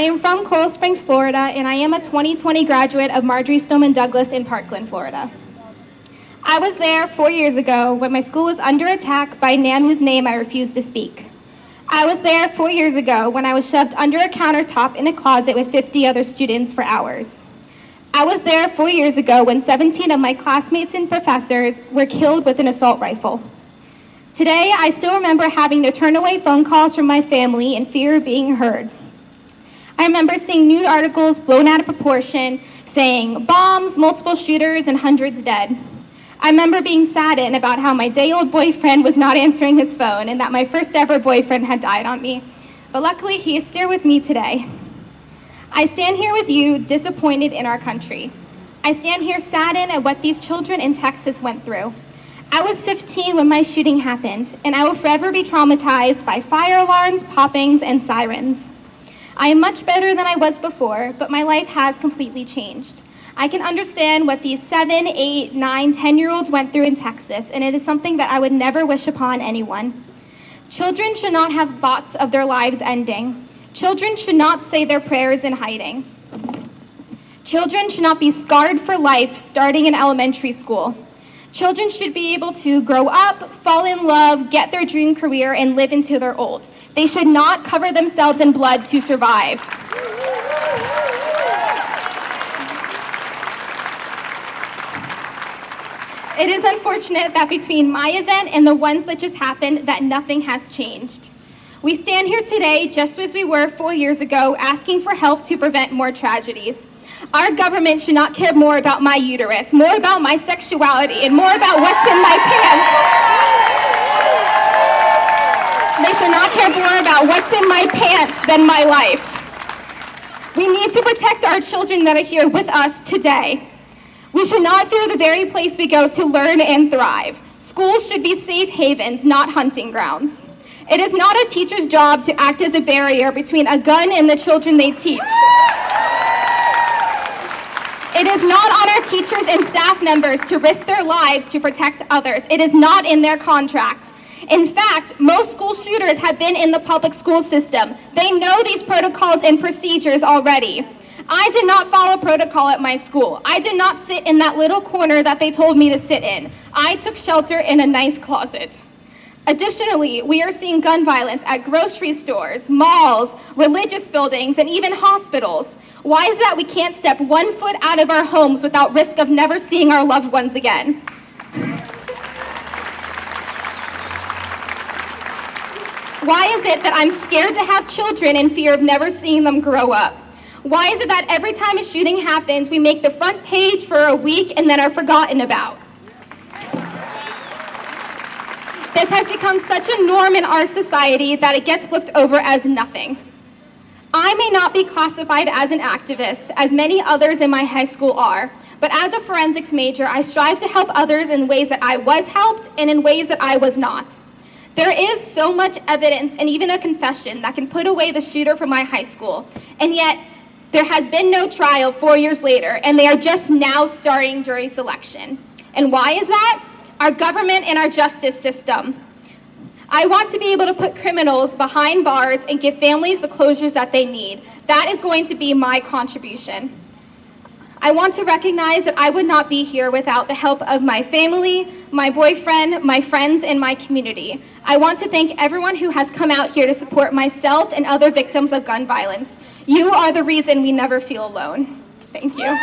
I am from Coral Springs, Florida, and I am a 2020 graduate of Marjory Stoneman Douglas in Parkland, Florida. I was there 4 years ago when my school was under attack by a man whose name I refuse to speak. I was there 4 years ago when I was shoved under a countertop in a closet with 50 other students for hours. I was there 4 years ago when 17 of my classmates and professors were killed with an assault rifle. Today, I still remember having to turn away phone calls from my family in fear of being heard. I remember seeing news articles blown out of proportion saying bombs, multiple shooters, and hundreds dead. I remember being saddened about how my day-old boyfriend was not answering his phone and that my first ever boyfriend had died on me. But luckily, he is still with me today. I stand here with you, disappointed in our country. I stand here saddened at what these children in Texas went through. I was 15 when my shooting happened, and I will forever be traumatized by fire alarms, poppings, and sirens. I am much better than I was before, but my life has completely changed. I can understand what these 7, 8, 9, 10-year-olds went through in Texas, and it is something that I would never wish upon anyone. Children should not have thoughts of their lives ending. Children should not say their prayers in hiding. Children should not be scarred for life starting in elementary school. Children should be able to grow up, fall in love, get their dream career, and live until they're old. They should not cover themselves in blood to survive. It is unfortunate that between my event and the ones that just happened, that nothing has changed. We stand here today just as we were 4 years ago, asking for help to prevent more tragedies. Our government should not care more about my uterus, more about my sexuality, and more about what's in my pants. They should not care more about what's in my pants than my life. We need to protect our children that are here with us today. We should not fear the very place we go to learn and thrive. Schools should be safe havens, not hunting grounds. It is not a teacher's job to act as a barrier between a gun and the children they teach. It is not on our teachers and staff members to risk their lives to protect others. It is not in their contract. In fact, most school shooters have been in the public school system. They know these protocols and procedures already. I did not follow protocol at my school. I did not sit in that little corner that they told me to sit in. I took shelter in a nice closet. Additionally, we are seeing gun violence at grocery stores, malls, religious buildings, and even hospitals. Why is it that we can't step 1 foot out of our homes without risk of never seeing our loved ones again? Why is it that I'm scared to have children in fear of never seeing them grow up? Why is it that every time a shooting happens, we make the front page for a week and then are forgotten about? This has become such a norm in our society that it gets looked over as nothing. I may not be classified as an activist, as many others in my high school are, but as a forensics major, I strive to help others in ways that I was helped and in ways that I was not. There is so much evidence and even a confession that can put away the shooter from my high school, and yet there has been no trial 4 years later, and they are just now starting jury selection. And why is that? Our government and our justice system. I want to be able to put criminals behind bars and give families the closures that they need. That is going to be my contribution. I want to recognize that I would not be here without the help of my family, my boyfriend, my friends, and my community. I want to thank everyone who has come out here to support myself and other victims of gun violence. You are the reason we never feel alone. Thank you.